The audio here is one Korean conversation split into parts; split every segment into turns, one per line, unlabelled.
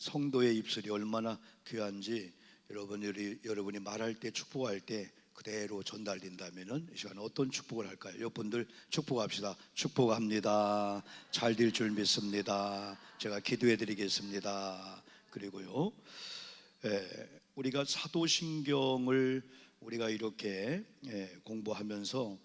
성도의 입술이 얼마나 귀한지 여러분이 말할 때, 축복할 때 그대로 전달된다면은 이 시간에 어떤 축복을 할까요? 여러분들 축복합시다. 축복합니다. 잘 될 줄 믿습니다. 제가 기도해 드리겠습니다. 그리고요, 우리가 사도신경을 우리가 이렇게 공부하면서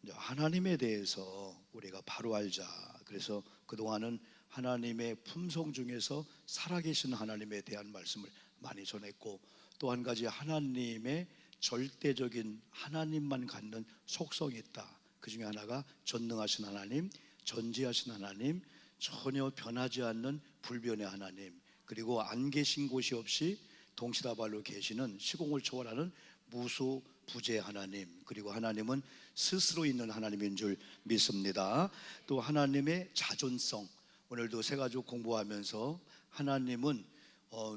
하나님에 대해서 우리가 바로 알자. 그래서 그동안은 하나님의 품성 중에서 살아계신 하나님에 대한 말씀을 많이 전했고, 또 한 가지 하나님의 절대적인 하나님만 갖는 속성이 있다. 그 중에 하나가 전능하신 하나님, 전지하신 하나님, 전혀 변하지 않는 불변의 하나님, 그리고 안 계신 곳이 없이 동시다발로 계시는 시공을 초월하는 무소부재 하나님, 그리고 하나님은 스스로 있는 하나님인 줄 믿습니다. 또 하나님의 자존성, 오늘도 세 가지 공부하면서 하나님은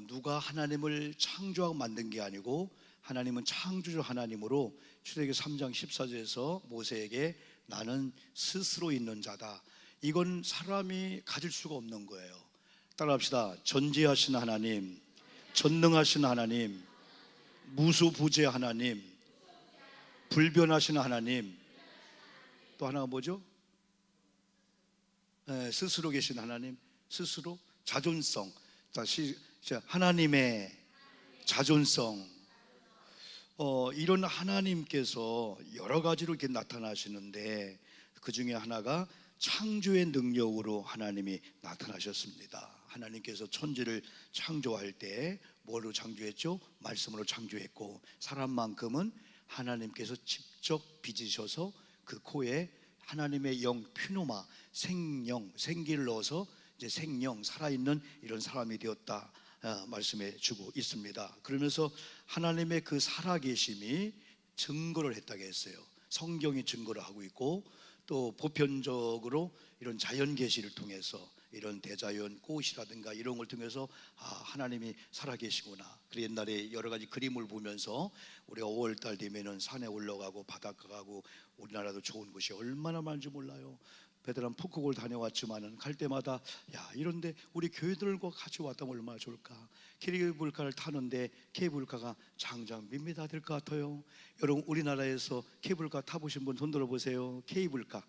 누가 하나님을 창조하고 만든 게 아니고 하나님은 창조주 하나님으로 출애굽기 3장 14절에서 모세에게 나는 스스로 있는 자다, 이건 사람이 가질 수가 없는 거예요. 따라합시다. 전지하신 하나님, 전능하신 하나님, 무소부재 하나님, 불변하신 하나님, 또 하나가 뭐죠? 스스로 계신 하나님, 스스로 자존성. 하나님의 자존성. 이런 하나님께서 여러 가지로 이렇게 나타나시는데 그 중에 하나가 창조의 능력으로 하나님이 나타나셨습니다. 하나님께서 천지를 창조할 때 뭐로 창조했죠? 말씀으로 창조했고, 사람만큼은 하나님께서 직접 빚으셔서 그 코에 하나님의 영 퓨노마, 생령, 생기를 넣어서 이제 생령, 살아있는 이런 사람이 되었다 말씀해 주고 있습니다. 그러면서 하나님의 그 살아계심이 증거를 했다고 했어요. 성경이 증거를 하고 있고, 또 보편적으로 이런 자연 계시를 통해서 이런 대자연 꽃이라든가 이런 걸 통해서 하나님이 살아계시구나. 그리고 옛날에 여러 가지 그림을 보면서 우리가 5월달 되면은 산에 올라가고 바닷가 가고, 우리나라도 좋은 곳이 얼마나 많은지 몰라요. 베트남 푸꾸옥을 다녀왔지만은 갈 때마다 이런데 우리 교회들과 같이 왔다면 얼마나 좋을까. 케이블카를 타는데 케이블카가 장장 몇 미터 될 것 같아요. 여러분 우리나라에서 케이블카 타보신 분 손 들어보세요. 케이블카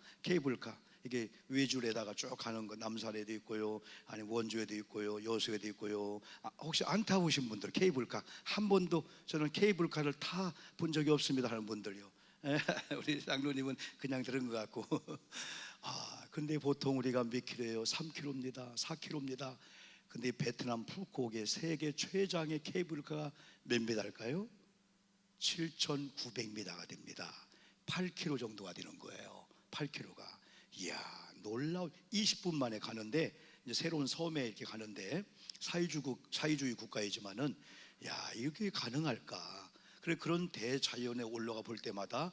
이게 외줄에다가 쭉 가는 거, 남산에도 있고요, 아니 원주에도 있고요, 여수에도 있고요. 혹시 안 타보신 분들 케이블카 한 번도 저는 케이블카를 타 본 적이 없습니다 하는 분들요. 우리 장로님은 그냥 들은 것 같고. 근데 보통 우리가 몇 킬로예요? 3km입니다 4km입니다 근데 베트남 푸꾸옥의 세계 최장의 케이블카가 몇 미터일까요? 7,900m가 됩니다. 8km 정도가 되는 거예요. 8km가. 이야, 놀라워. 20분 만에 가는데, 이제 새로운 섬에 이렇게 가는데, 사회주의 국가이지만은 이게 가능할까? 그래, 그런 대자연에 올라가 볼 때마다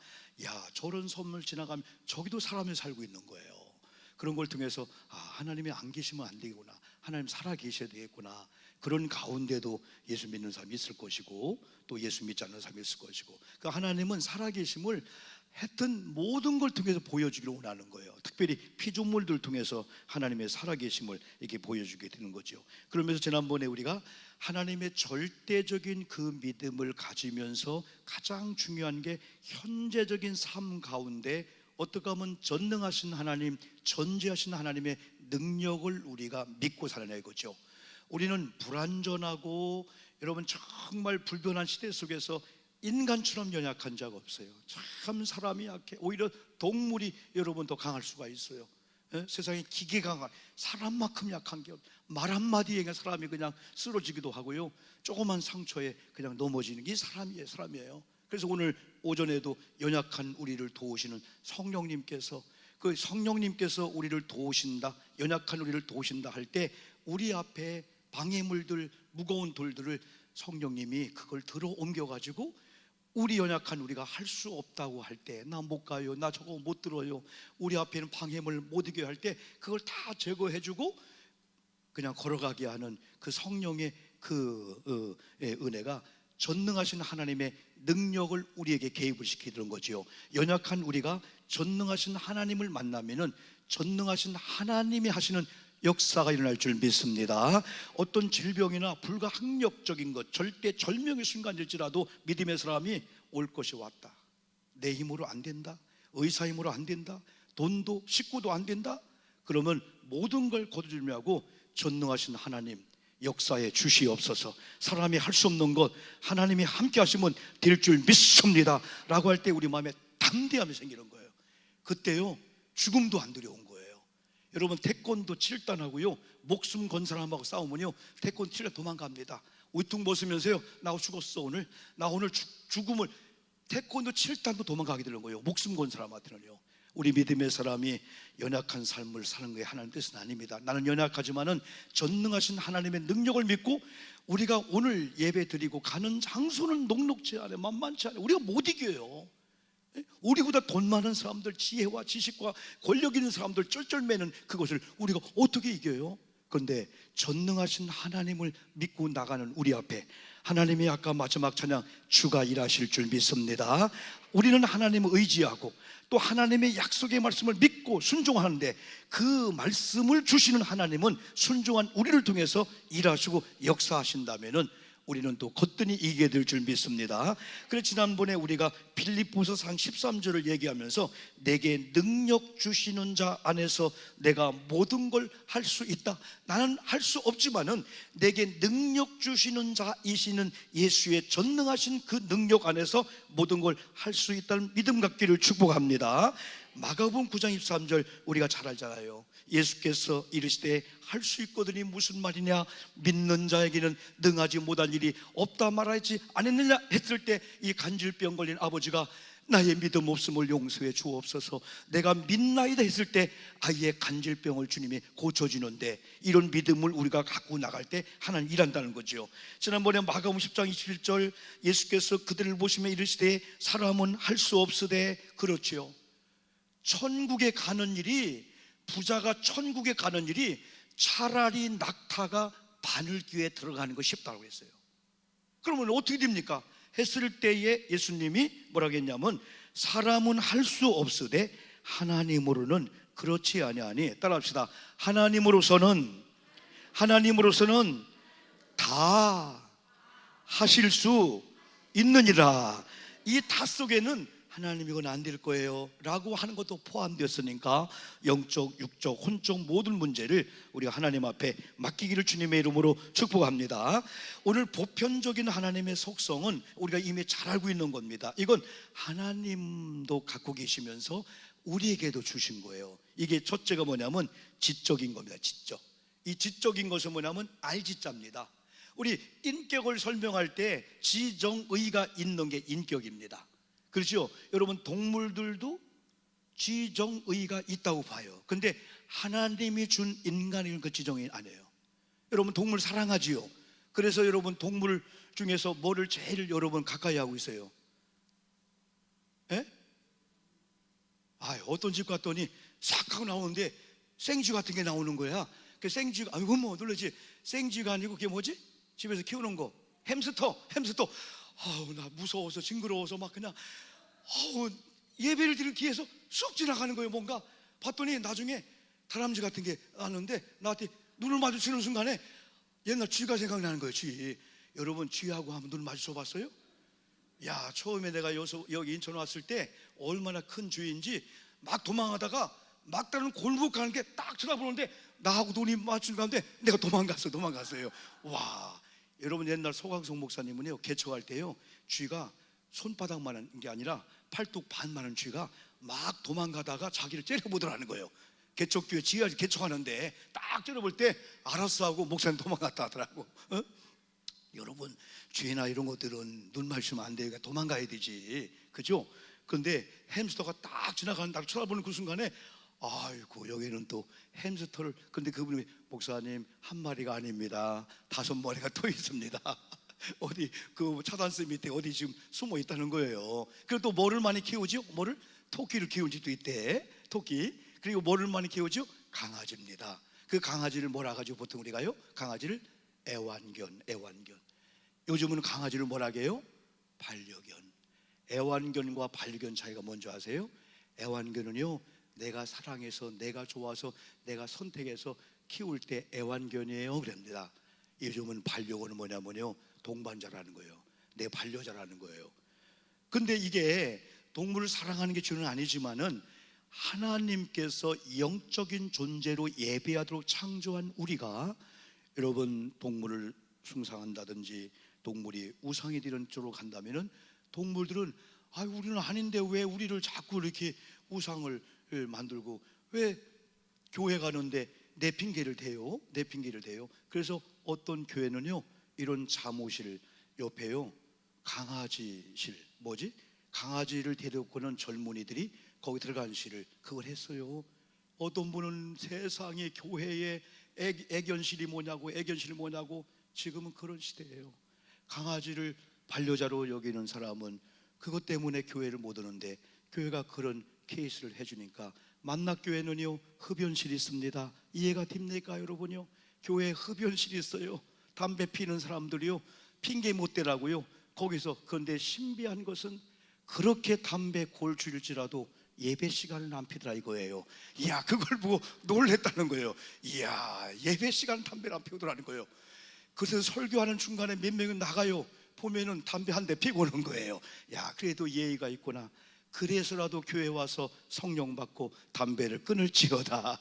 저런 섬을 지나가면 저기도 사람이 살고 있는 거예요. 그런 걸 통해서 하나님이 안 계시면 안 되겠구나, 하나님 살아 계셔야 되겠구나. 그런 가운데도 예수 믿는 사람이 있을 것이고, 또 예수 믿지 않는 사람이 있을 것이고, 그러니까 하나님은 살아 계심을 했던 모든 걸 통해서 보여주기를 원하는 거예요. 특별히 피조물들 통해서 하나님의 살아계심을 이렇게 보여주게 되는 거죠. 그러면서 지난번에 우리가 하나님의 절대적인 그 믿음을 가지면서 가장 중요한 게 현재적인 삶 가운데 어떻게 하면 전능하신 하나님, 전지하신 하나님의 능력을 우리가 믿고 살아내는 거죠. 우리는 불완전하고 여러분 정말 불변한 시대 속에서 인간처럼 연약한 자가 없어요. 참 사람이 약해. 오히려 동물이 여러분 더 강할 수가 있어요. 세상에 기계가 강한, 사람만큼 약한 게 말 한마디에 사람이 그냥 쓰러지기도 하고요, 조그만 상처에 그냥 넘어지는 게 사람이에요. 그래서 오늘 오전에도 연약한 우리를 도우시는 성령님께서, 그 성령님께서 우리를 도우신다, 연약한 우리를 도우신다 할 때 우리 앞에 방해물들, 무거운 돌들을 성령님이 그걸 들어 옮겨가지고 우리 연약한 우리가 할 수 없다고 할 때, 나 못 가요, 나 저거 못 들어요, 우리 앞에는 방해물 못 이겨요 할 때 그걸 다 제거해주고 그냥 걸어가게 하는 그 성령의 그 은혜가 전능하신 하나님의 능력을 우리에게 개입을 시키는 거지요. 연약한 우리가 전능하신 하나님을 만나면은 전능하신 하나님이 하시는 역사가 일어날 줄 믿습니다. 어떤 질병이나 불가항력적인 것, 절대 절명의 순간일지라도 믿음의 사람이 올 것이 왔다. 내 힘으로 안 된다, 의사 힘으로 안 된다, 돈도 식구도 안 된다, 그러면 모든 걸 거두절미하고 전능하신 하나님 역사에 주시옵소서. 사람이 할 수 없는 것 하나님이 함께 하시면 될 줄 믿습니다 라고 할 때 우리 마음에 담대함이 생기는 거예요. 그때요 죽음도 안 두려운 거예요. 여러분 태권도 7단하고요 목숨 건 사람하고 싸우면요 태권도 7단 도망갑니다. 우퉁 벗으면서요 나 죽었어, 오늘 나 오늘 죽음을, 태권도 7단도 도망가게 되는 거예요. 목숨 건 사람한테는요. 우리 믿음의 사람이 연약한 삶을 사는 게 하나님 뜻은 아닙니다. 나는 연약하지만은 전능하신 하나님의 능력을 믿고 우리가 오늘 예배 드리고 가는 장소는 녹록지 않아요. 만만치 않아요. 우리가 못 이겨요. 우리보다 돈 많은 사람들, 지혜와 지식과 권력 있는 사람들 쩔쩔매는 그것을 우리가 어떻게 이겨요? 그런데 전능하신 하나님을 믿고 나가는 우리 앞에 하나님이 아까 마지막 찬양 주가 일하실 줄 믿습니다. 우리는 하나님을 의지하고 또 하나님의 약속의 말씀을 믿고 순종하는데 그 말씀을 주시는 하나님은 순종한 우리를 통해서 일하시고 역사하신다면은 우리는 또 거뜬히 이기게 될 줄 믿습니다. 그래서 지난번에 우리가 빌립보서 13절을 얘기하면서 내게 능력 주시는 자 안에서 내가 모든 걸 할 수 있다. 나는 할 수 없지만은 내게 능력 주시는 자이시는 예수의 전능하신 그 능력 안에서 모든 걸 할 수 있다는 믿음 갖기를 축복합니다. 마가복음 9장 23절 우리가 잘 알잖아요. 예수께서 이르시되 할 수 있거든이 무슨 말이냐, 믿는 자에게는 능하지 못할 일이 없다 말하지 않았느냐 했을 때 이 간질병 걸린 아버지가 나의 믿음 없음을 용서해 주옵소서, 내가 믿나이다 했을 때 아이의 간질병을 주님이 고쳐주는데 이런 믿음을 우리가 갖고 나갈 때 하나님 일한다는 거죠. 지난번에 마가복음 10장 21절 예수께서 그들을 보시며 이르시되 사람은 할 수 없으되, 그렇지요. 천국에 가는 일이, 부자가 천국에 가는 일이 차라리 낙타가 바늘귀에 들어가는 것이 쉽다고 했어요. 그러면 어떻게 됩니까? 했을 때에 예수님이 뭐라고 했냐면 사람은 할 수 없으되 하나님으로는 그렇지 아니하니, 따라합시다. 하나님으로서는 다 하실 수 있느니라. 이 다 속에는 하나님 이건 안 될 거예요 라고 하는 것도 포함되었으니까 영적, 육적, 혼적 모든 문제를 우리가 하나님 앞에 맡기기를 주님의 이름으로 축복합니다. 오늘 보편적인 하나님의 속성은 우리가 이미 잘 알고 있는 겁니다. 이건 하나님도 갖고 계시면서 우리에게도 주신 거예요. 이게 첫째가 뭐냐면 지적인 겁니다. 지적. 이 지적인 것은 뭐냐면 알지자입니다. 우리 인격을 설명할 때 지정의가 있는 게 인격입니다. 그렇죠? 여러분 동물들도 지정의가 있다고 봐요. 근데 하나님이 준 인간에게는 그 지정의 아니에요. 여러분 동물 사랑하지요? 그래서 여러분 동물 중에서 뭐를 제일 여러분 가까이 하고 있어요? 예? 어떤 집 갔더니 싹 하고 나오는데 생쥐 같은 게 나오는 거야. 그 생쥐가, 아이고 뭐 놀라지, 생쥐가 아니고 그게 뭐지? 집에서 키우는 거 햄스터. 나 무서워서 징그러워서 막 그냥 예배를 드리는 뒤에서 쑥 지나가는 거예요. 뭔가 봤더니 나중에 다람쥐 같은 게 나는데 나한테 눈을 마주치는 순간에 옛날 쥐가 생각나는 거예요. 쥐. 여러분 쥐하고 한번 눈 마주쳐 봤어요? 야, 처음에 내가 여기 인천 왔을 때 얼마나 큰 쥐인지 막 도망하다가 막다른 골목 가는 게 딱 쳐다보는데 나하고 눈이 맞춘 가운데 내가 도망갔어요. 와, 여러분 옛날 소강성 목사님은요 개척할 때요 쥐가 손바닥만한 게 아니라 팔뚝 반만한 쥐가 막 도망가다가 자기를 째려보더라는 거예요. 개척교회 지하철 개척하는데 딱 째려볼 때 알았어 하고 목사님 도망갔다 하더라고. 여러분 쥐나 이런 것들은 눈 마주치면 안 돼요. 도망가야 되지, 그죠? 근데 햄스터가 딱 지나가는 딱 쳐다보는 그 순간에 아이고 여기는 또 햄스터를, 근데 그분이 목사님 한 마리가 아닙니다, 5마리가 또 있습니다. 어디 그 차단스 밑에 어디 지금 숨어 있다는 거예요. 그리고 또 뭐를 많이 키우죠? 뭐를? 토끼를 키운 집도 있대. 토끼. 그리고 뭐를 많이 키우죠? 강아지입니다. 그 강아지를 뭐라 가지고 보통 우리가요? 강아지를 애완견. 요즘은 강아지를 뭐라 해요? 반려견. 애완견과 반려견 차이가 뭔지 아세요? 애완견은요 내가 사랑해서, 내가 좋아서, 내가 선택해서 키울 때 애완견이에요 그럽니다. 요즘은 반려견은 뭐냐면요, 동반자라는 거예요. 내 반려자라는 거예요. 근데 이게 동물을 사랑하는 게 주는 아니지만은 하나님께서 영적인 존재로 예배하도록 창조한 우리가, 여러분 동물을 숭상한다든지 동물이 우상이 되는 쪽으로 간다면은 대동물들은 우리는 아닌데 왜 우리를 자꾸 이렇게 우상을 만들고, 왜 교회 가는데 내 핑계를 대요? 내 핑계를 대요. 그래서 어떤 교회는요, 이런 잠옷실 옆에요, 강아지실, 강아지를 데려오는 젊은이들이 거기 들어간 실을 그걸 했어요. 어떤 분은 세상에 교회에 애견실이 뭐냐고, 애견실이 뭐냐고. 지금은 그런 시대예요. 강아지를 반려자로 여기는 사람은 그것 때문에 교회를 못 오는데, 교회가 그런 케이스를 해주니까. 만납교회는요, 흡연실이 있습니다. 이해가 됩니까 여러분요? 교회에 흡연실이 있어요. 담배 피는 사람들이요, 핑계 못 대라고요 거기서. 그런데 신비한 것은 그렇게 담배 골줄일지라도 예배 시간을 안 피더라 이거예요. 이야, 그걸 보고 놀랬다는 거예요. 이야, 예배 시간 담배를 안 피우더라는 거예요. 그래서 설교하는 중간에 몇 명은 나가요. 보면은 담배 한 대 피고 오는 거예요. 야, 그래도 예의가 있구나. 그래서라도 교회 와서 성령 받고 담배를 끊을지어다.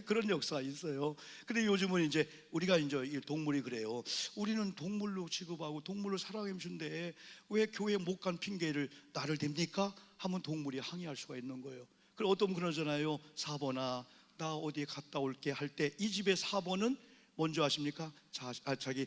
그런 역사가 있어요. 근데 요즘은 이제 우리가 이제 동물이 그래요. 우리는 동물로 취급하고 동물로 사랑해 주는데 왜 교회 못 간 핑계를 나를 댑니까? 하면 동물이 항의할 수가 있는 거예요. 그리고 어떤 분 그러잖아요. 4번아, 나 어디에 갔다 올게 할 때 이 집의 4번은 뭔지 아십니까? 자기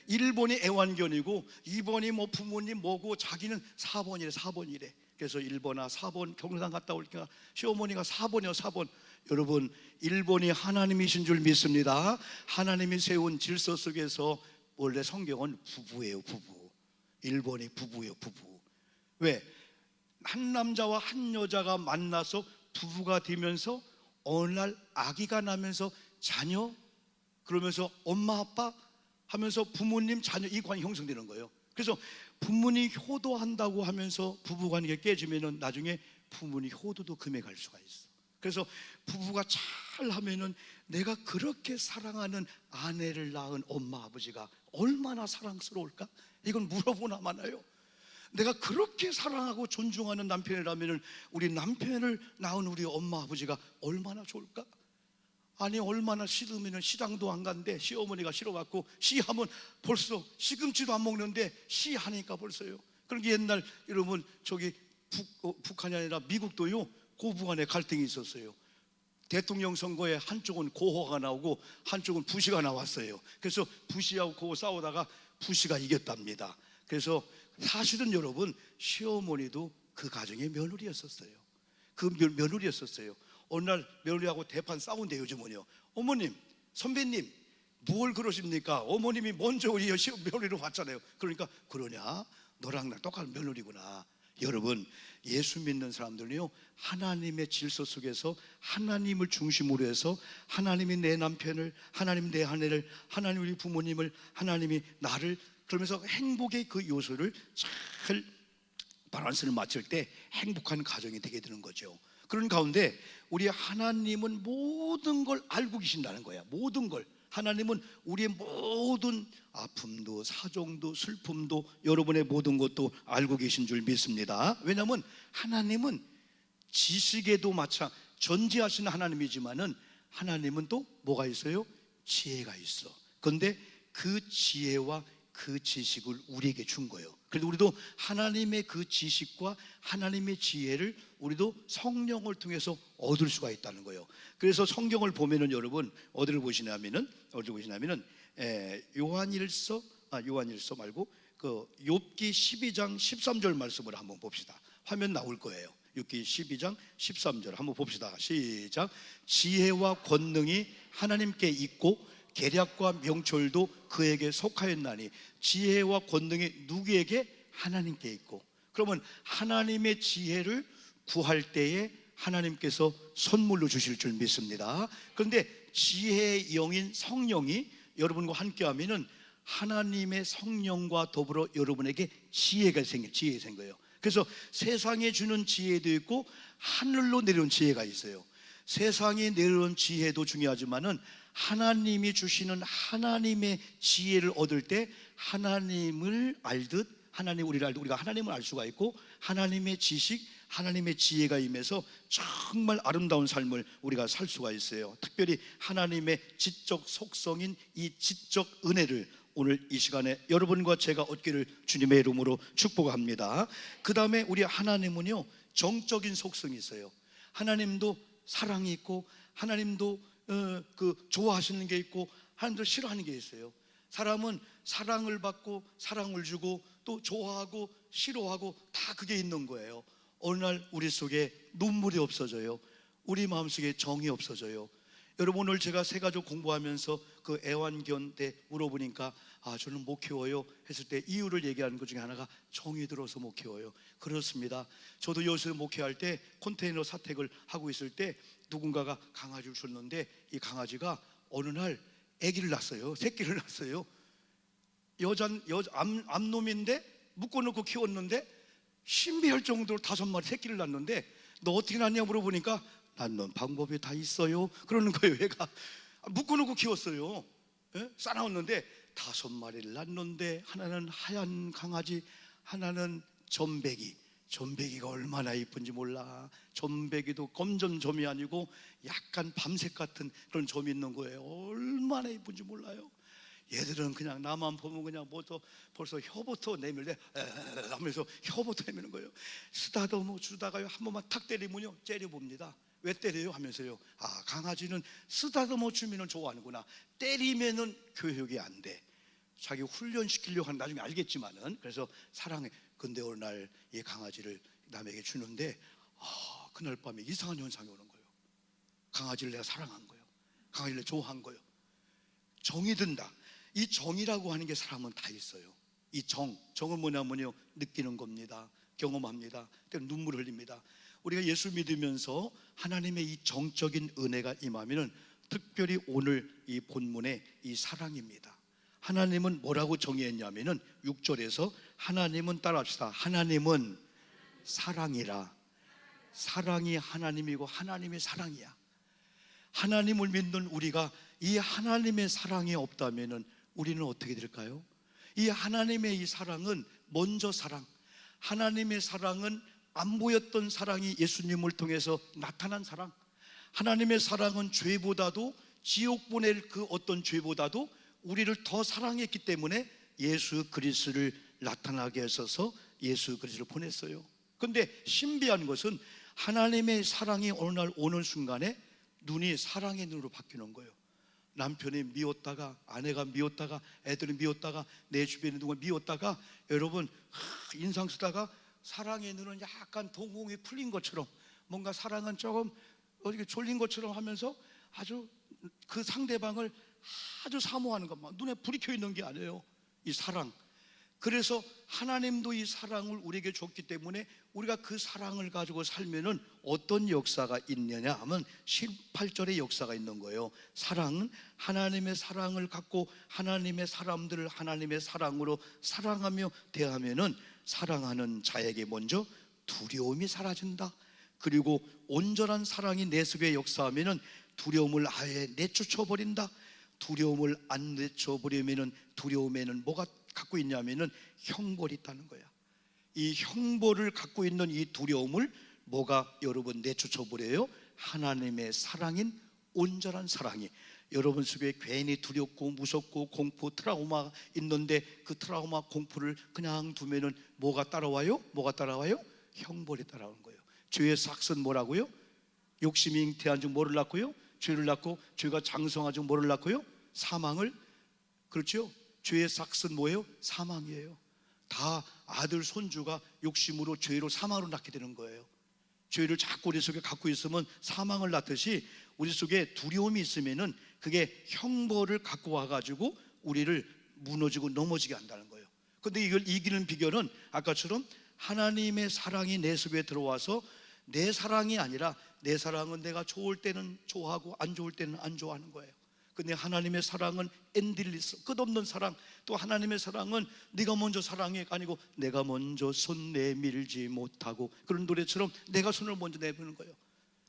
1번이 애완견이고 2번이 뭐 부모님 뭐고 자기는 4번이래 4번이래. 그래서 1번아 4번 경상 갔다 올까? 시어머니가 4번이요 4번. 여러분, 1번이 하나님이신 줄 믿습니다. 하나님이 세운 질서 속에서 원래 성경은 부부예요, 부부. 1번이 부부예요, 부부. 왜? 한 남자와 한 여자가 만나서 부부가 되면서 어느 날 아기가 나면서 자녀, 그러면서 엄마 아빠 하면서 부모님 자녀, 이 관이 형성되는 거예요. 그래서 부모님 효도한다고 하면서 부부관계가 깨지면은 나중에 부모님 효도도 금해 갈 수가 있어. 그래서 부부가 잘 하면은 내가 그렇게 사랑하는 아내를 낳은 엄마 아버지가 얼마나 사랑스러울까? 이건 물어보나 마나요? 내가 그렇게 사랑하고 존중하는 남편이라면은 우리 남편을 낳은 우리 엄마 아버지가 얼마나 좋을까? 아니, 얼마나 싫으면 시장도 안 간대. 시어머니가 싫어갖고 시하면 벌써 시금치도 안 먹는데 시하니까 벌써요. 그러니까 옛날 여러분 저기 북한이 아니라 미국도요, 고부간에 갈등이 있었어요. 대통령 선거에 한쪽은 고호가 나오고 한쪽은 부시가 나왔어요. 그래서 부시하고 고호 싸우다가 부시가 이겼답니다. 그래서 사실은 여러분, 시어머니도 그 가정의 며느리였었어요. 그 며느리였었어요. 어느 날 며느리하고 대판 싸운대요. 요즘은요, 어머님, 선배님 뭘 그러십니까? 어머님이 먼저 우리 며느리로 왔잖아요. 그러니까 그러냐? 너랑 나 똑같은 며느리구나. 여러분, 예수 믿는 사람들은요, 하나님의 질서 속에서 하나님을 중심으로 해서 하나님이 내 남편을, 하나님 내 아내를, 하나님 우리 부모님을, 하나님이 나를, 그러면서 행복의 그 요소를 잘 밸런스를 맞출 때 행복한 가정이 되게 되는 거죠. 그런 가운데 우리 하나님은 모든 걸 알고 계신다는 거야. 모든 걸. 하나님은 우리의 모든 아픔도 사정도 슬픔도 여러분의 모든 것도 알고 계신 줄 믿습니다. 왜냐하면 하나님은 지식에도 전지하시는 하나님이지만은 하나님은 또 뭐가 있어요? 지혜가 있어. 그런데 그 지혜와 그 지식을 우리에게 준 거예요. 그래서 우리도 하나님의 그 지식과 하나님의 지혜를 우리도 성령을 통해서 얻을 수가 있다는 거예요. 그래서 성경을 보면은 여러분 어디를 보시냐면은 요한일서 말고 그 욥기 12장 13절 말씀을 한번 봅시다. 화면 나올 거예요. 욥기 12장 13절 한번 봅시다. 시작. 지혜와 권능이 하나님께 있고 계략과 명철도 그에게 속하였나니. 지혜와 권능이 누구에게? 하나님께 있고. 그러면 하나님의 지혜를 구할 때에 하나님께서 선물로 주실 줄 믿습니다. 그런데 지혜의 영인 성령이 여러분과 함께 하면은 하나님의 성령과 더불어 여러분에게 지혜가 생겨요. 그래서 세상에 주는 지혜도 있고 하늘로 내려온 지혜가 있어요. 세상에 내려온 지혜도 중요하지만은 하나님이 주시는 하나님의 지혜를 얻을 때 하나님을 알듯, 하나님 우리를 알듯 우리가 하나님을 알 수가 있고, 하나님의 지식, 하나님의 지혜가 임해서 정말 아름다운 삶을 우리가 살 수가 있어요. 특별히 하나님의 지적 속성인 이 지적 은혜를 오늘 이 시간에 여러분과 제가 얻기를 주님의 이름으로 축복합니다. 그 다음에 우리 하나님은요, 정적인 속성이 있어요. 하나님도 사랑이 있고, 하나님도 좋아하시는 게 있고, 하나님도 싫어하는 게 있어요. 사람은 사랑을 받고 사랑을 주고 또 좋아하고 싫어하고 다 그게 있는 거예요. 어느 날 우리 속에 눈물이 없어져요. 우리 마음속에 정이 없어져요. 여러분, 오늘 제가 새가족 공부하면서 그 애완견 때 물어보니까 저는 못 키워요 했을 때 이유를 얘기하는 것 중에 하나가 정이 들어서 못 키워요. 그렇습니다. 저도 여기서 목회할 때 컨테이너 사택을 하고 있을 때 누군가가 강아지를 줬는데 이 강아지가 어느 날 아기를 낳았어요. 새끼를 낳았어요. 암놈인데 묶어놓고 키웠는데 신비할 정도로 5마리 새끼를 낳았는데 너 어떻게 낳냐 물어보니까 낳는 방법이 다 있어요 그러는 거예요. 얘가 묶어놓고 키웠어요. 싸나웠는데 5마리를 낳았는데 하나는 하얀 강아지, 하나는 점배기. 점배기가 얼마나 이쁜지 몰라. 점배기도 검정점이 아니고 약간 밤색 같은 그런 점이 있는 거예요. 얼마나 이쁜지 몰라요. 얘들은 그냥 나만 보면 그냥 벌써 혀부터 내밀래 하면서 혀부터 내미는 거예요. 쓰다듬어 주다가요 한 번만 탁 때리면요 째려봅니다. 왜 때려요 하면서요. 강아지는 쓰다듬어 주면은 좋아하는구나. 때리면은 교육이 안 돼. 자기 훈련시키려고 하는 나중에 알겠지만은. 그래서 사랑해. 근데 어느 날 이 강아지를 남에게 주는데 그날 밤에 이상한 현상이 오는 거예요. 강아지를 내가 사랑한 거예요. 강아지를 좋아한 거예요. 정이 든다. 이 정이라고 하는 게 사람은 다 있어요. 이 정은 뭐냐면요, 느끼는 겁니다. 경험합니다. 때로 눈물 흘립니다. 우리가 예수 믿으면서 하나님의 이 정적인 은혜가 임하면은 특별히 오늘 이 본문의 이 사랑입니다. 하나님은 뭐라고 정의했냐면은 6절에서 하나님은, 따라합시다, 하나님은 사랑이라. 사랑이 하나님이고 하나님이 사랑이야. 하나님을 믿는 우리가 이 하나님의 사랑이 없다면은 우리는 어떻게 될까요? 이 하나님의 이 사랑은 먼저 사랑, 하나님의 사랑은 안 보였던 사랑이 예수님을 통해서 나타난 사랑. 하나님의 사랑은 죄보다도, 지옥 보낼 그 어떤 죄보다도 우리를 더 사랑했기 때문에 예수 그리스도를 나타나게 하셔서 예수 그리스도를 보냈어요. 근데 신비한 것은 하나님의 사랑이 어느 날 오는 순간에 눈이 사랑의 눈으로 바뀌는 거예요. 남편이 미웠다가, 아내가 미웠다가, 애들이 미웠다가, 내 주변에 누가 미웠다가, 여러분 인상 쓰다가 사랑의 눈은 약간 동공이 풀린 것처럼, 뭔가 사랑은 조금 어떻게 졸린 것처럼 하면서 아주 그 상대방을 아주 사모하는 것만, 눈에 불이 켜 있는 게 아니에요, 이 사랑. 그래서 하나님도 이 사랑을 우리에게 줬기 때문에 우리가 그 사랑을 가지고 살면은 어떤 역사가 있느냐 하면 18절의 역사가 있는 거예요. 사랑은 하나님의 사랑을 갖고 하나님의 사람들을 하나님의 사랑으로 사랑하며 대하면은 사랑하는 자에게 먼저 두려움이 사라진다. 그리고 온전한 사랑이 내 속에 역사하면은 두려움을 아예 내쫓아버린다. 두려움을 안 내쫓아버리면은 두려움에는 뭐가 갖고 있냐면은 형벌이 있다는 거야. 이 형벌을 갖고 있는 이 두려움을 뭐가 여러분 내쫓아버려요? 하나님의 사랑인 온전한 사랑이 여러분 속에 괜히 두렵고 무섭고 공포, 트라우마 있는데 그 트라우마, 공포를 그냥 두면은 뭐가 따라와요? 뭐가 따라와요? 형벌이 따라오는 거예요. 죄의 삭은 뭐라고요? 욕심이 잉태한 중 뭐를 낳고요? 죄를 낳고, 죄가 장성한 중 뭐를 낳고요? 사망을. 그렇죠? 죄의 삭은 뭐예요? 사망이에요. 다 아들, 손주가 욕심으로 죄로 사망으로 낳게 되는 거예요. 죄를 자꾸 우리 속에 갖고 있으면 사망을 낳듯이 우리 속에 두려움이 있으면은 그게 형벌을 갖고 와가지고 우리를 무너지고 넘어지게 한다는 거예요. 근데 이걸 이기는 비결은 아까처럼 하나님의 사랑이 내 속에 들어와서, 내 사랑이 아니라 내 사랑은 내가 좋을 때는 좋아하고 안 좋을 때는 안 좋아하는 거예요. 근데 하나님의 사랑은 엔딜리스, 끝없는 사랑. 또 하나님의 사랑은 네가 먼저 사랑해가 아니고 내가 먼저 손 내밀지 못하고, 그런 노래처럼 내가 손을 먼저 내미는 거예요.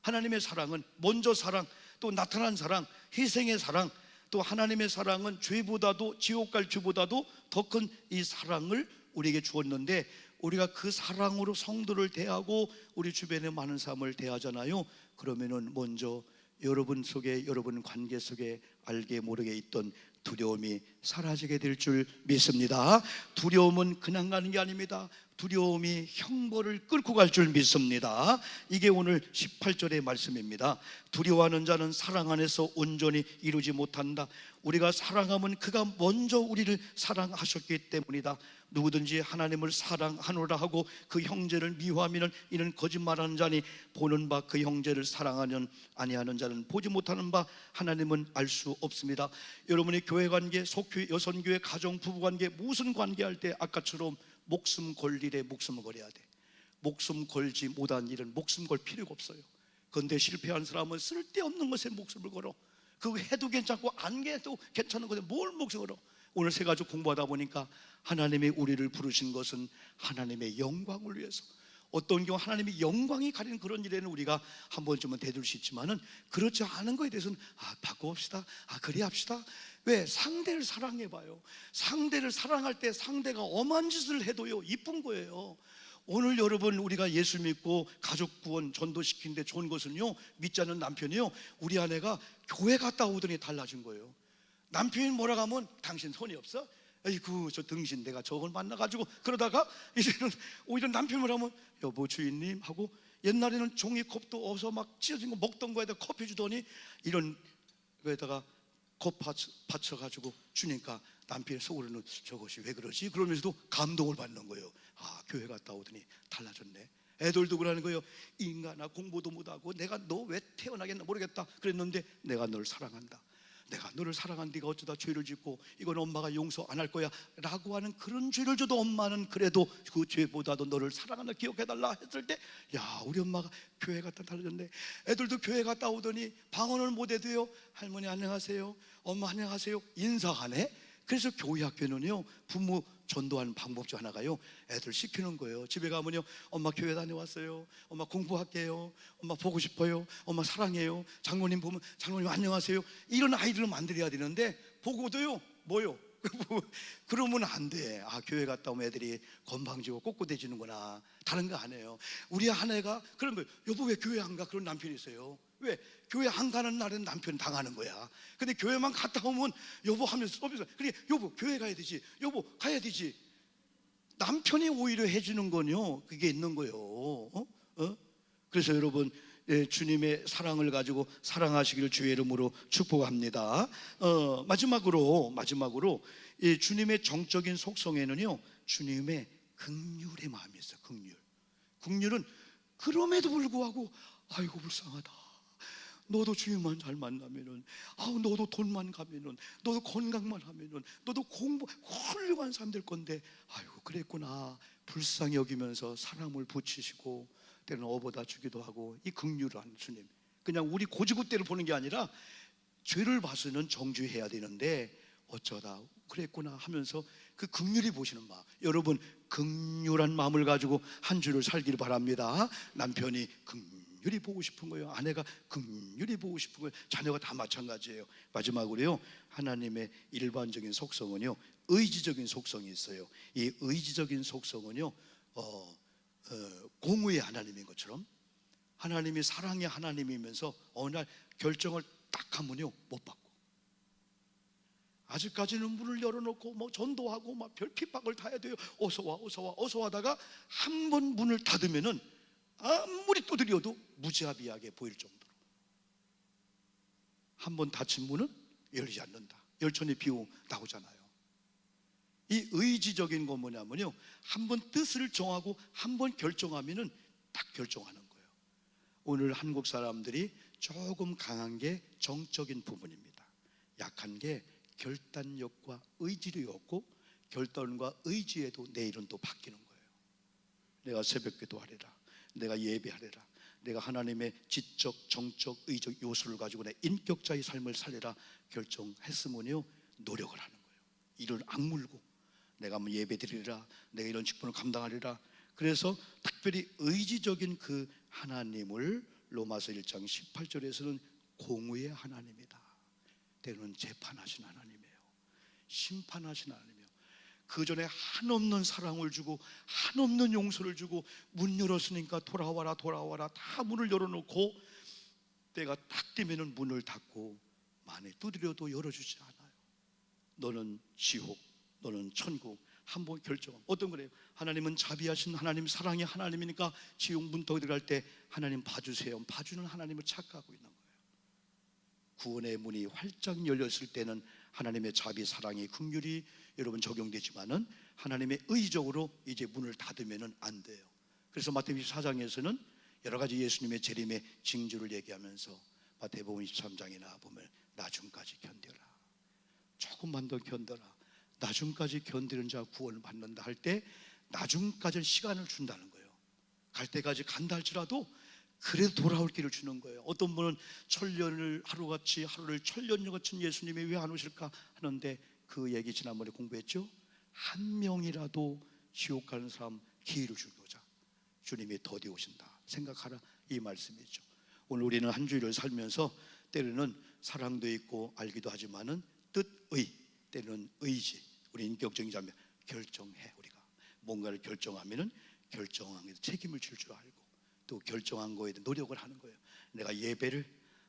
하나님의 사랑은 먼저 사랑, 또 나타난 사랑, 희생의 사랑, 또 하나님의 사랑은 죄보다도, 지옥 갈 죄보다도 더 큰 이 사랑을 우리에게 주었는데, 우리가 그 사랑으로 성도를 대하고 우리 주변의 많은 사람을 대하잖아요. 그러면은 먼저 여러분 속에, 여러분 관계 속에 알게 모르게 있던 두려움이 사라지게 될 줄 믿습니다. 두려움은 그냥 가는 게 아닙니다. 두려움이 형벌을 끌고 갈 줄 믿습니다. 이게 오늘 18절의 말씀입니다. 두려워하는 자는 사랑 안에서 온전히 이루지 못한다. 우리가 사랑하면 그가 먼저 우리를 사랑하셨기 때문이다. 누구든지 하나님을 사랑하노라 하고 그 형제를 미워하면 이는 거짓말하는 자니, 보는 바 그 형제를 사랑하는 아니하는 자는 보지 못하는 바 하나님은 알 수 없습니다. 여러분의 교회 관계, 속교회, 여선교회, 가정, 부부관계, 무슨 관계할 때 아까처럼 목숨 걸 일에 목숨을 걸어야 돼. 목숨 걸지 못한 일은 목숨 걸 필요가 없어요. 그런데 실패한 사람은 쓸데없는 것에 목숨을 걸어. 그거 해도 괜찮고 안 해도 괜찮은 것에 뭘 목숨을 걸어. 오늘 세 가지 공부하다 보니까 하나님이 우리를 부르신 것은 하나님의 영광을 위해서, 어떤 경우 하나님의 영광이 가리는 그런 일에는 우리가 한 번쯤은 대들 수 있지만은, 그렇지 않은 것에 대해서는 바꿔봅시다, 그래 합시다. 왜? 상대를 사랑해봐요. 상대를 사랑할 때 상대가 엄한 짓을 해도요 이쁜 거예요. 오늘 여러분, 우리가 예수 믿고 가족 구원 전도시키는데 좋은 것은요, 믿지 않는 남편이요, 우리 아내가 교회 갔다 오더니 달라진 거예요. 남편이 뭐라고 하면 당신 손이 없어? 아이고 저 등신 내가 저걸 만나가지고, 그러다가 이제는 오히려 남편이 뭐라고 하면 여보 주인님 하고, 옛날에는 종이컵도 어서 막 찢어진 거 먹던 거에다 커피 주더니 이런 거에다가 컵 받쳐가지고 주니까 남편의 속으로는 저것이 왜 그러지? 그러면서도 감동을 받는 거예요. 교회 갔다 오더니 달라졌네. 애들도 그러는 거예요. 인간아, 공부도 못하고 내가 너 왜 태어나겠나 모르겠다 그랬는데, 내가 널 사랑한다, 내가 너를 사랑한 네가 어쩌다 죄를 짓고 이건 엄마가 용서 안 할 거야 라고 하는 그런 죄를 줘도 엄마는 그래도 그 죄보다도 너를 사랑한다 기억해달라 했을 때, 야 우리 엄마가 교회 갔다 달라졌네. 애들도 교회 갔다 오더니 방언을 못해도요 할머니 안녕하세요, 엄마 안녕하세요 인사하네. 그래서 교회 학교는요 부모 전도하는 방법 중 하나가요, 애들 시키는 거예요. 집에 가면요, 엄마 교회 다녀왔어요, 엄마 공부할게요, 엄마 보고 싶어요, 엄마 사랑해요, 장로님 보면 장로님 안녕하세요. 이런 아이들을 만들어야 되는데, 보고도요 뭐요? 그러면 안 돼. 교회 갔다 오면 애들이 건방지고 꼿꼿해지는구나, 다른 거 안 해요. 우리 아내가 그런 거예요. 여보 왜 교회 안 가? 그런 남편이 있어요. 왜? 교회 안 가는 날은 남편 당하는 거야. 근데 교회만 갔다 오면 여보 하면서 서비스, 그래 여보 교회 가야 되지, 여보 가야 되지. 남편이 오히려 해주는 건요 그게 있는 거예요. 그래서 여러분, 주님의 사랑을 가지고 사랑하시기를 주의 이름으로 축복합니다. 마지막으로 이 주님의 정적인 속성에는요 주님의 긍휼의 마음이 있어요. 긍휼은 그럼에도 불구하고 아이고 불쌍하다, 너도 주님만 잘 만나면은, 너도 돈만 가면은, 너도 건강만 하면은, 너도 공부 훌륭한 사람 될 건데, 아이고 그랬구나, 불쌍히 여기면서 사람을 붙이시고 때로는 업어다 주기도 하고. 이 긍휼한 주님, 그냥 우리 고지고대를 보는 게 아니라 죄를 봐서는 정죄해야 되는데 어쩌다 그랬구나 하면서 그 긍휼히 보시는 마음. 여러분 긍휼한 마음을 가지고 한 주를 살기를 바랍니다. 남편이 긍휼히 보고 싶은 거예요. 아내가 긍휼히 보고 싶은 거예요. 자녀가 다 마찬가지예요. 마지막으로요, 하나님의 일반적인 속성은요 의지적인 속성이 있어요. 이 의지적인 속성은요 공의의 하나님인 것처럼, 하나님이 사랑의 하나님이면서 어느 날 결정을 딱 하면요 못 받고, 아직까지는 문을 열어놓고 뭐 전도하고 막 별 핍박을 다 해야 돼요. 어서 와 하다가 한 번 문을 닫으면은 아무리 두드려도 무자비하게 보일 정도로, 한 번 닫힌 문은 열리지 않는다. 열천의 비유 나오잖아요. 이 의지적인 건 뭐냐면요, 한 번 뜻을 정하고 한 번 결정하면은 딱 결정하는 거예요. 오늘 한국 사람들이 조금 강한 게 정적인 부분입니다. 약한 게 결단력과 의지력이었고, 결단과 의지에도 내일은 또 바뀌는 거예요. 내가 새벽기도 하리라, 내가 예배하리라, 내가 하나님의 지적, 정적, 의적 요소를 가지고 내 인격자의 삶을 살리라 결정했으면요 노력을 하는 거예요. 이를 악물고 내가 한번 예배 드리리라, 내가 이런 직분을 감당하리라. 그래서 특별히 의지적인 그 하나님을 로마서 1장 18절에서는 공의의 하나님이다, 때로는 재판하신 하나님이에요. 심판하신 하나님이에요. 그 전에 한없는 사랑을 주고 한없는 용서를 주고 문 열었으니까 돌아와라 돌아와라 다 문을 열어놓고 때가 딱 되면 문을 닫고 만에 두드려도 열어주지 않아요. 너는 지옥, 너는 천국 한번 결정하면 어떤 거래요? 하나님은 자비하신 하나님, 사랑의 하나님이니까 지옥 문턱에 들어갈 때 하나님 봐주세요. 봐주는 하나님을 착각하고 있는 거예요. 구원의 문이 활짝 열렸을 때는 하나님의 자비, 사랑이, 긍휼이 여러분 적용되지만은 하나님의 의적으로 이제 문을 닫으면은 안 돼요. 그래서 마태복음 24장에서는 여러 가지 예수님의 재림의 징조를 얘기하면서 마태복음 23장이나 보면 나중까지 견뎌라, 조금만 더 견뎌라, 나중까지 견디는 자 구원을 받는다 할 때 나중까지 시간을 준다는 거예요. 갈 때까지 간다 할지라도 그래도 돌아올 길을 주는 거예요. 어떤 분은 천년을 하루같이, 하루를 천년과 같은 예수님이 왜 안 오실까 하는데 그 얘기 지난번에 공부했죠. 한 명이라도 지옥 가는 사람 기회를 주고자 주님이 더디 오신다 생각하라, 이 말씀이죠. 오늘 우리는 한 주일을 살면서 때로는 사랑도 있고 알기도 하지만은 뜻의, 때로는 의지, 우리 인격적인 자면 결정해. 우리가 뭔가를 결정하면은 결정한 게 책임을 질 줄 알고 또 결정한 거에 대해 노력을 하는 거예요. 내가 예배를,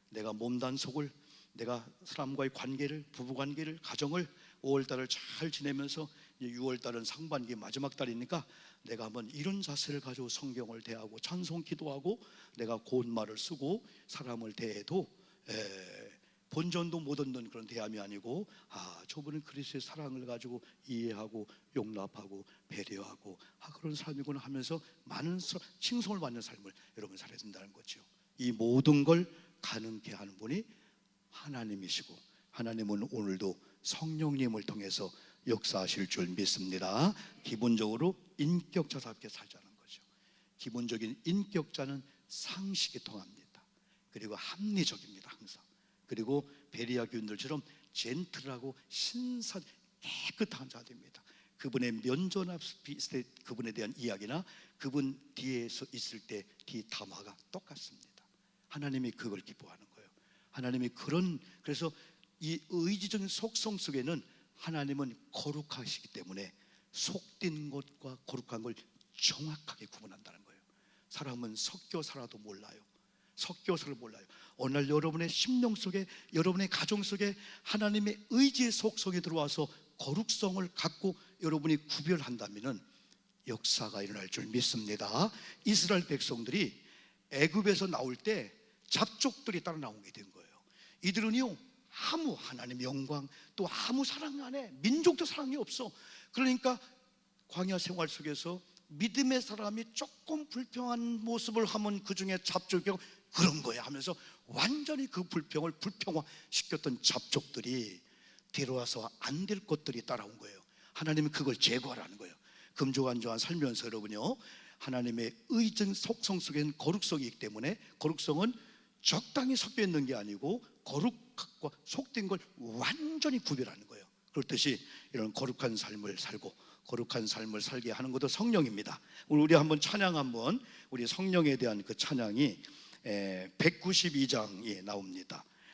내가 몸단속을, 내가 사람과의 관계를, 부부관계를, 가정을 5월달을 잘 지내면서 이제 6월달은 상반기 마지막 달이니까 내가 한번 이런 자세를 가지고 성경을 대하고 찬송 기도하고 내가 고운 말을 쓰고 사람을 대해도 본전도 못 얻는 그런 대함이 아니고, 저분은 그리스도의 사랑을 가지고 이해하고 용납하고 배려하고 그런 사람이구나 하면서 많은 칭송을 받는 삶을 여러분 살아야 된다는 거죠. 이 모든 걸 가능케 하는 분이 하나님이시고, 하나님은 오늘도 성령님을 통해서 역사하실 줄 믿습니다. 기본적으로 인격자답게 살자는 거죠. 기본적인 인격자는 상식이 통합니다. 그리고 합리적입니다, 항상. 그리고 베리아 교인들처럼 젠틀하고 신사 깨끗한 자들입니다. 그분의 면전앞 있을 때 그분에 대한 이야기나 그분 뒤에서 있을 때 뒤 담화가 똑같습니다. 하나님이 그걸 기뻐하는 거예요. 하나님이 그래서 이 의지적인 속성 속에는 하나님은 거룩하시기 때문에 속된 것과 거룩한 걸 정확하게 구분한다는 거예요. 사람은 섞여 살아도 몰라요. 섞여서를 몰라요. 어느 날 여러분의 심령 속에, 여러분의 가정 속에 하나님의 의지의 속성에 들어와서 거룩성을 갖고 여러분이 구별한다면은 역사가 일어날 줄 믿습니다. 이스라엘 백성들이 애굽에서 나올 때 잡족들이 따라 나오게 된 거예요. 이들은요 아무 하나님의 영광 또 아무 사랑 안에 민족도 사랑이 없어. 그러니까 광야 생활 속에서 믿음의 사람이 조금 불평한 모습을 하면 그 중에 잡족이 그런 거야 하면서 완전히 그 불평을 불평화시켰던 잡족들이 뒤로와서 안 될 것들이 따라온 거예요. 하나님은 그걸 제거하라는 거예요. 금조간조한 살면서 여러분요, 하나님의 의전 속성 속에는 거룩성이 있기 때문에 거룩성은 적당히 섞여 있는 게 아니고 거룩과 속된 걸 완전히 구별하는 거예요. 그렇듯이 이런 거룩한 삶을 살고 거룩한 삶을 살게 하는 것도 성령입니다. 오늘 우리 한번 찬양, 한번 우리 성령에 대한 그 찬양이 192장에 나옵니다.